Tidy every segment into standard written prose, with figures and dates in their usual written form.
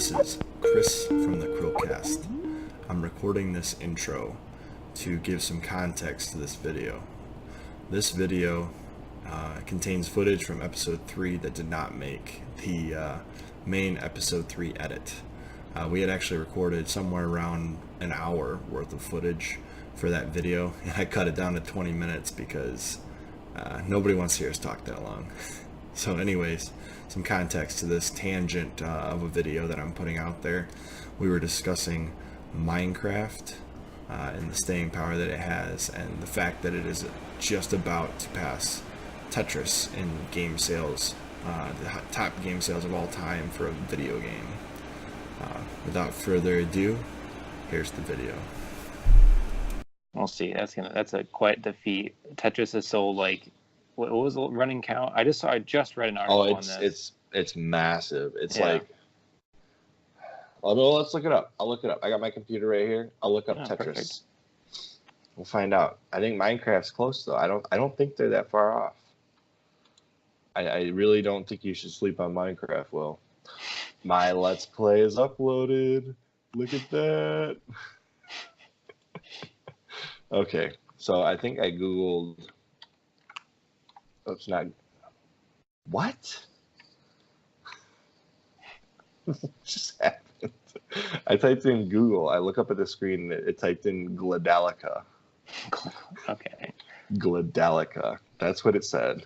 This is Chris from the CHRILLCAST. I'm recording this intro to give some context to this video. This video contains footage from episode 3 that did not make the main episode 3 edit. We had actually recorded somewhere around an hour worth of footage for that video, and I cut it down to 20 minutes because nobody wants to hear us talk that long. So anyways, some context to this tangent of a video that I'm putting out there. We were discussing Minecraft and the staying power that it has, and the fact that it is just about to pass Tetris in game sales, the top game sales of all time for a video game. Without further ado, here's the video. We'll see. That's a quite defeat. Tetris is so what was the running count? I just read an article on this. It's massive. It's like, well, let's look it up. I'll look it up. I got my computer right here. I'll look up Tetris. Perfect. We'll find out. I think Minecraft's close though. I don't think they're that far off. I really don't think you should sleep on Minecraft, Will. My Let's Play is uploaded. Look at that. Okay, so I think I Googled. Oh, it's not. What? What just happened? I typed in Google. I look up at the screen. It typed in Glidalica. Okay. Glidalica. That's what it said.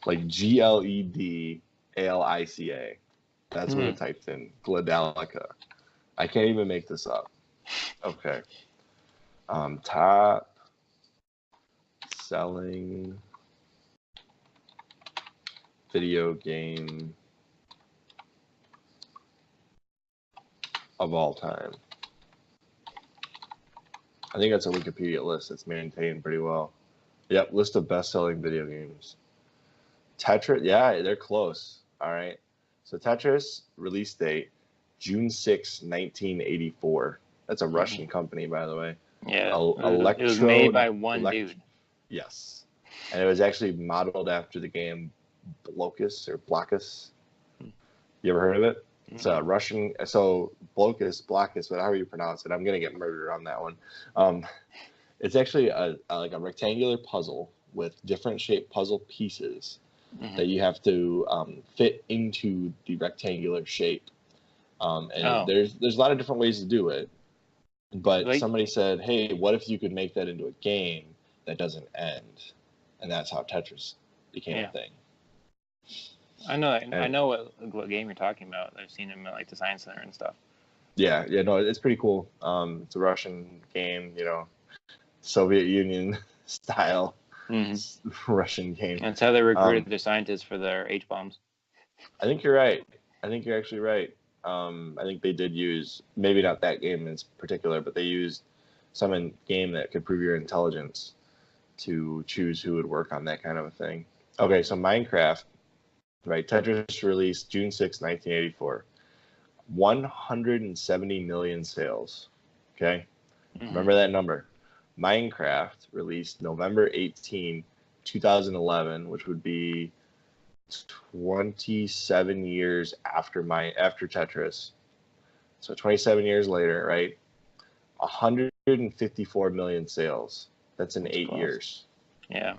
Like Gledalica. That's what it typed in. Glidalica. I can't even make this up. Okay. Top selling video game of all time. I think that's a Wikipedia list that's maintained pretty well. Yep, list of best-selling video games. Tetris, yeah, they're close. All right. So Tetris release date June 6, 1984. That's a Russian company, by the way. Yeah, it was made by one dude. Yes, and it was actually modeled after the game Blocus. You ever heard of it? Mm-hmm. It's a Russian. So Blocus, whatever you pronounce it. I'm gonna get murdered on that one. It's actually a rectangular puzzle with different shaped puzzle pieces that you have to fit into the rectangular shape. There's a lot of different ways to do it. But somebody said, hey, what if you could make that into a game that doesn't end? And that's how Tetris became a thing. I know what game you're talking about. I've seen him at the Science Center and stuff. Yeah, no, it's pretty cool. It's a Russian game, Soviet Union style Russian game. That's how they recruited their scientists for their H-bombs. I think you're right. I think you're actually right. I think they did use, maybe not that game in particular, but they used some game that could prove your intelligence to choose who would work on that kind of a thing. Okay, so Minecraft, right? Tetris released June 6, 1984. 170 million sales. Okay? Remember that number. Minecraft released November 18, 2011, which would be 27 years after Tetris. So 27 years later, right? 154 million sales. That's in 8 years. Yeah.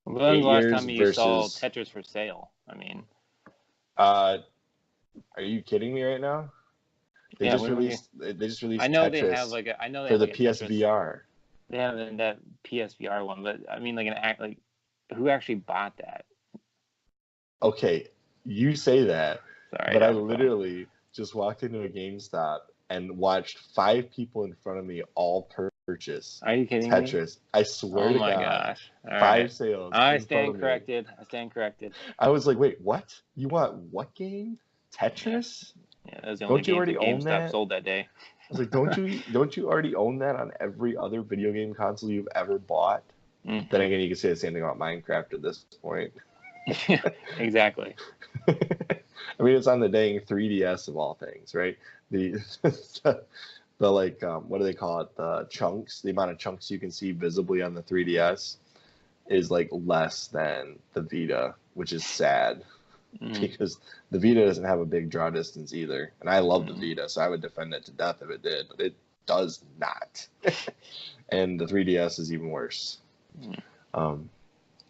When was the last time you saw Tetris for sale? I mean, are you kidding me right now? They just released I know Tetris they have for the PSVR. They have that PSVR one, but I mean, who actually bought that? Okay, you say that, Sorry, but I literally just walked into a GameStop and watched 5 people in front of me all purchase Are you kidding Tetris. Me? I swear to God. Oh my gosh. All 5 right. sales. I stand corrected. I was like, wait, what? You want what game? Tetris? Yeah, that was the only game that GameStop sold that day. I was like, don't you already own that on every other video game console you've ever bought? Then again, you can say the same thing about Minecraft at this point. Exactly. I mean, it's on the dang 3DS of all things, right? The what do they call it? The chunks, the amount of chunks you can see visibly on the 3DS is less than the Vita, which is sad. because the Vita doesn't have a big draw distance either. And I love the Vita, so I would defend it to death if it did, but it does not. And the 3DS is even worse.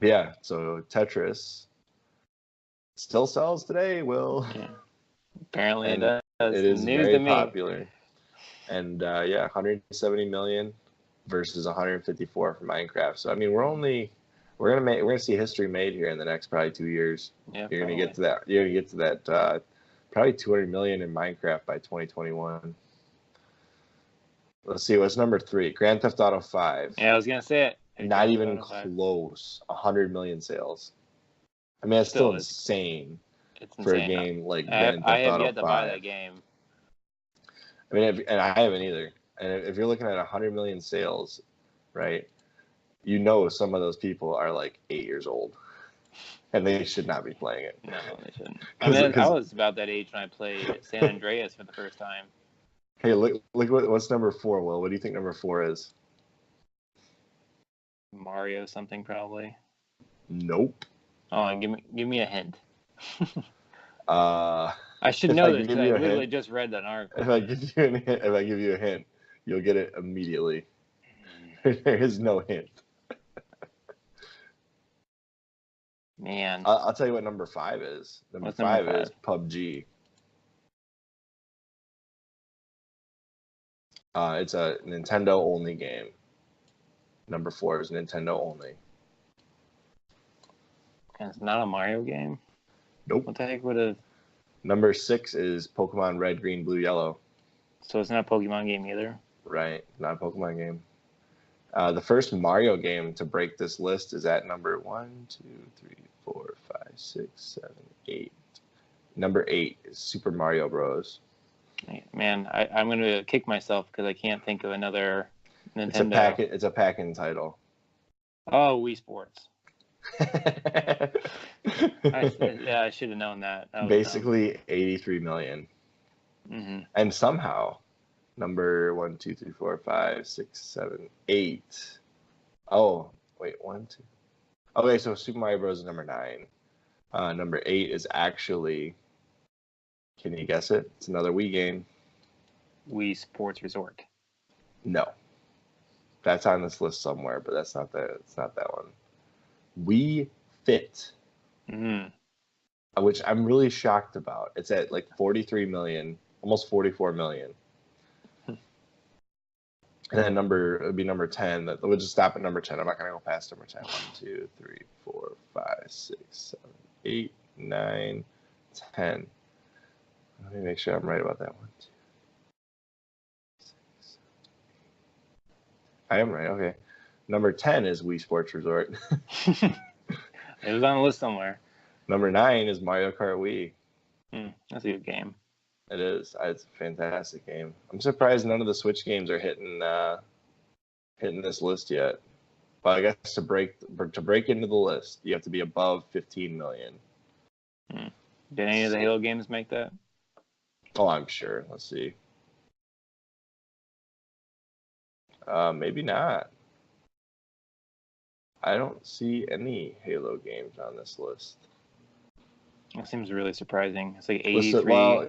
Yeah, so Tetris still sells today, Will. Yeah. Apparently And it does. it is News very to me. popular. And 170 million versus 154 for Minecraft. So I mean, we're gonna see history made here in the next probably 2 years. Yeah, You're gonna get to that. You're gonna get to that. Probably 200 million in Minecraft by 2021. Let's see, what's number 3? Grand Theft Auto 5. Yeah, I was gonna say it. Not even close. 100 million sales. I mean, that's still insane. It's for insane. a game like I Grand Theft have Auto yet to 5. buy that game. I mean, and I haven't either. And if you're looking at 100 million sales, right? You know, some of those people are like 8 years old, and they should not be playing it. No, they shouldn't. I mean, I was about that age when I played San Andreas for the first time. Hey, look what's number 4, Will? What do you think number 4 is? Mario something probably. Nope. Oh, give me a hint. I should know this because I literally just read that article. If I give you a hint, you'll get it immediately. There is no hint. Man, I'll tell you what number 5 is. Number 5 is PUBG. It's a Nintendo only game. Number 4 is Nintendo only. And it's not a Mario game? Nope. What the heck would have... Number 6 is Pokemon Red, Green, Blue, Yellow. So it's not a Pokemon game either? Right, not a Pokemon game. The first Mario game to break this list is at number 1, 2, 3, 4, 5, 6, 7, 8. Number 8 is Super Mario Bros. Man, I'm going to kick myself because I can't think of another Nintendo. It's a pack-in title. Oh, Wii Sports. I should have known that. Basically, 83 million. Mm-hmm. And somehow, number 1, 2, 3, 4, 5, 6, 7, 8. Oh, wait, 1, 2. Okay, so Super Mario Bros. Is number 9. Number 8 is actually, can you guess it? It's another Wii game. Wii Sports Resort. No. That's on this list somewhere, but it's not that one. Wii Fit. Mm-hmm. Which I'm really shocked about. It's at like 43 million, almost 44 million. And then it would be number 10. We'll just stop at number 10. I'm not going to go past number 10. 1, 2, 3, 4, 5, 6, 7, 8, 9, 10. Let me make sure I'm right about that one. 2, 6, 7, 8. I am right. Okay. Number 10 is Wii Sports Resort. It was on the list somewhere. Number 9 is Mario Kart Wii. That's a good game. It is. It's a fantastic game. I'm surprised none of the Switch games are hitting this list yet. But I guess to break into the list, you have to be above 15 million. Did any of the Halo games make that? Oh, I'm sure. Let's see. Maybe not. I don't see any Halo games on this list. That seems really surprising. It's like 83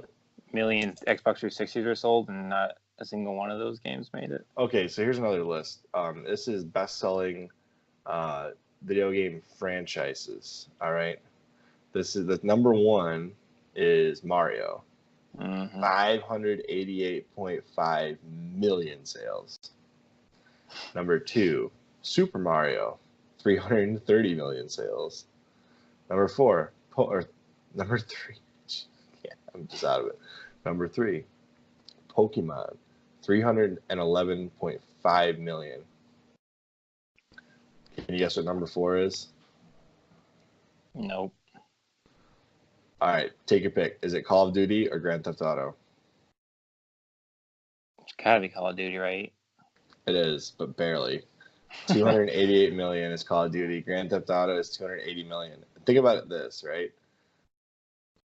million Xbox 360s are sold, and not a single one of those games made it. Okay, so here's another list. This is best-selling video game franchises. All right, this is the number 1 is Mario, 588.5 million sales. Number 2, Super Mario, 330 million sales. Number 4, number 3. Yeah, I'm just out of it. Number 3, Pokemon, 311.5 million. Can you guess what number 4 is? Nope. All right, take your pick. Is it Call of Duty or Grand Theft Auto? It's gotta be Call of Duty, right? It is, but barely. 288 million is Call of Duty. Grand Theft Auto is 280 million. Think about it this, right?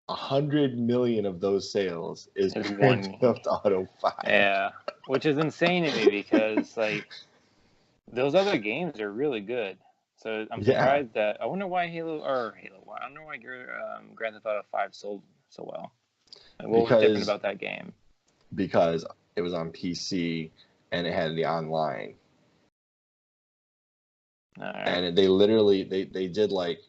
100 million of those sales is Grand Theft Auto 5. Yeah, which is insane to me because like those other games are really good. So I'm Yeah. surprised that I wonder why I wonder why Grand Theft Auto 5 sold so well. Like, what was different about that game? Because it was on PC and it had the online. Right. And they literally they did like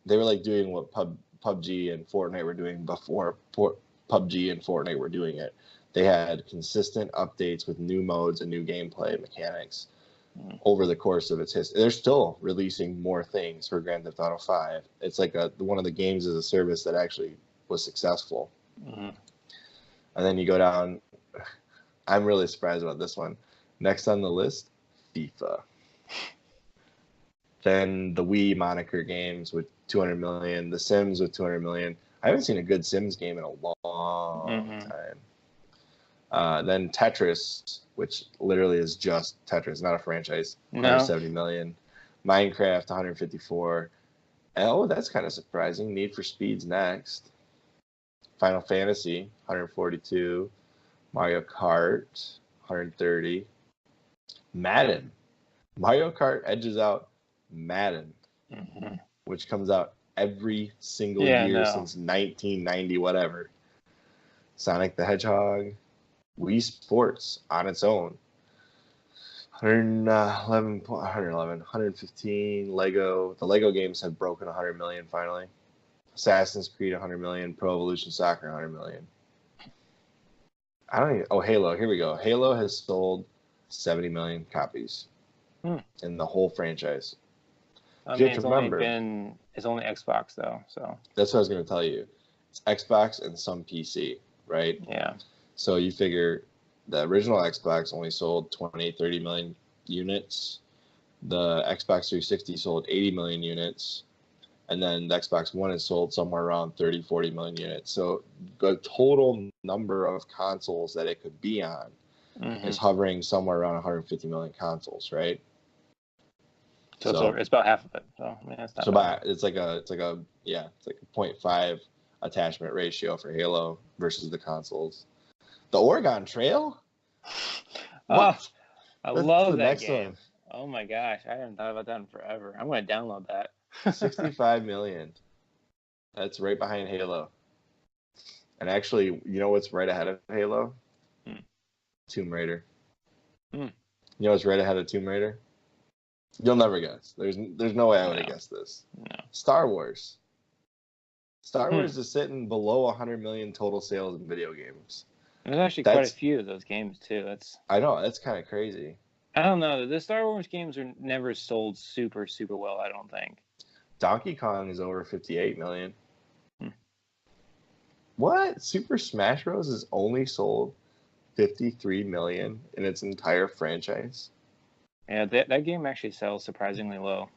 they were like doing what PUBG and Fortnite were doing before PUBG and Fortnite were doing it. They had consistent updates with new modes and new gameplay mechanics over the course of its history. They're still releasing more things for Grand Theft Auto 5. It's like one of the games as a service that actually was successful. Mm-hmm. And then you go down. I'm really surprised about this one. Next on the list, FIFA. Then the Wii moniker games with 200 million, The Sims with 200 million. I haven't seen a good Sims game in a long time. Then Tetris, which literally is just Tetris, not a franchise, 170 million. Minecraft, 154. Oh, that's kind of surprising. Need for Speed's next. Final Fantasy, 142. Mario Kart, 130. Madden. Mario Kart edges out Madden, which comes out every single year since 1990, whatever. Sonic the Hedgehog, Wii Sports on its own. 115. Lego. The Lego games have broken 100 million finally. Assassin's Creed, 100 million. Pro Evolution Soccer, 100 million. Halo. Here we go. Halo has sold 70 million copies in the whole franchise. I mean, it's only Xbox though, so that's what I was going to tell you. It's Xbox and some PC, right? Yeah. So you figure the original Xbox only sold 30 million units. The Xbox 360 sold 80 million units. And then the Xbox One has sold somewhere around 40 million units. So the total number of consoles that it could be on is hovering somewhere around 150 million consoles, right? So it's about half of it. So I mean, that's not bad. It's like a 0.5 attachment ratio for Halo versus the consoles. The Oregon Trail? What? I love that next game. One. Oh my gosh, I haven't thought about that in forever. I'm going to download that. 65 million. That's right behind Halo. And actually, you know what's right ahead of Halo? Tomb Raider. You know what's right ahead of Tomb Raider? You'll never guess. There's no way I would have guessed this. No. Star Wars. Star Wars is sitting below 100 million total sales in video games. There's actually quite a few of those games too. I know, that's kind of crazy. I don't know. The Star Wars games are never sold super well, I don't think. Donkey Kong is over 58 million. What? Super Smash Bros. Is only sold 53 million in its entire franchise? Yeah, that game actually sells surprisingly low.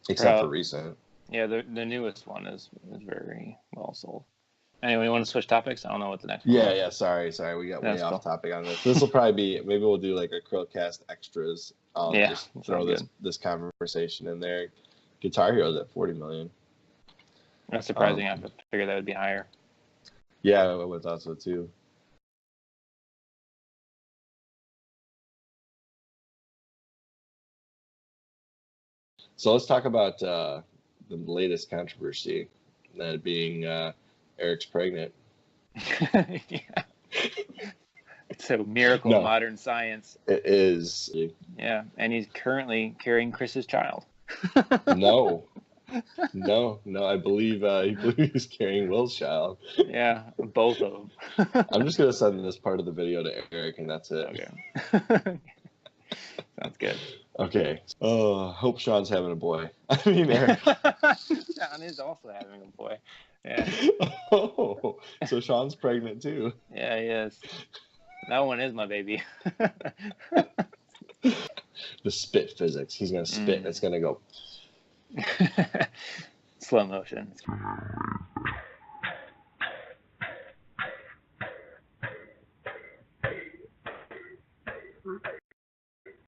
Except for recent. Yeah, the newest one is very well sold. Anyway, you want to switch topics? I don't know what the next one is. Yeah, sorry. We got way off topic on this. This will probably be, maybe we'll do like a CHRILLCAST extras. Just throw this conversation in there. Guitar Hero's at 40 million. That's surprising. I figured that would be higher. Yeah, I would have thought so too. So let's talk about the latest controversy, that being Eric's pregnant. Yeah. It's a miracle of modern science. It is. Yeah, and he's currently carrying Chris's child. No, I believe he's carrying Will's child. Yeah, both of them. I'm just gonna send this part of the video to Eric, and that's it. Okay. Sounds good. Okay. Oh, hope Sean's having a boy. I mean, Eric. Sean is also having a boy. Yeah. Oh, so Sean's pregnant too. Yeah, he is. That one is my baby. The spit physics. He's gonna spit. And it's gonna go. Slow motion.